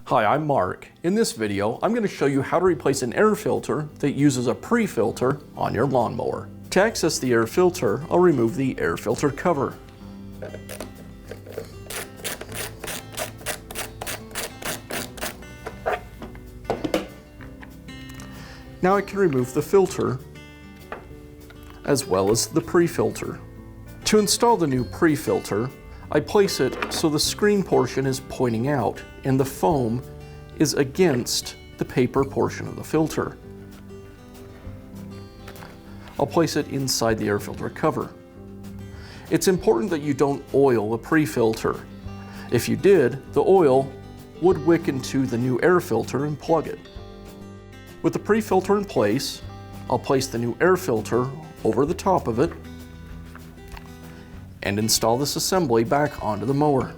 Hi, I'm Mark. In this video, I'm going to show you how to replace an air filter that uses a pre-filter on your lawnmower. To access the air filter, I'll remove the air filter cover. Now I can remove the filter as well as the pre-filter. To install the new pre-filter, I place it so the screen portion is pointing out and the foam is against the paper portion of the filter. I'll place it inside the air filter cover. It's important that you don't oil the pre-filter. If you did, the oil would wick into the new air filter and plug it. With the pre-filter in place, I'll place the new air filter over the top of it and install this assembly back onto the mower.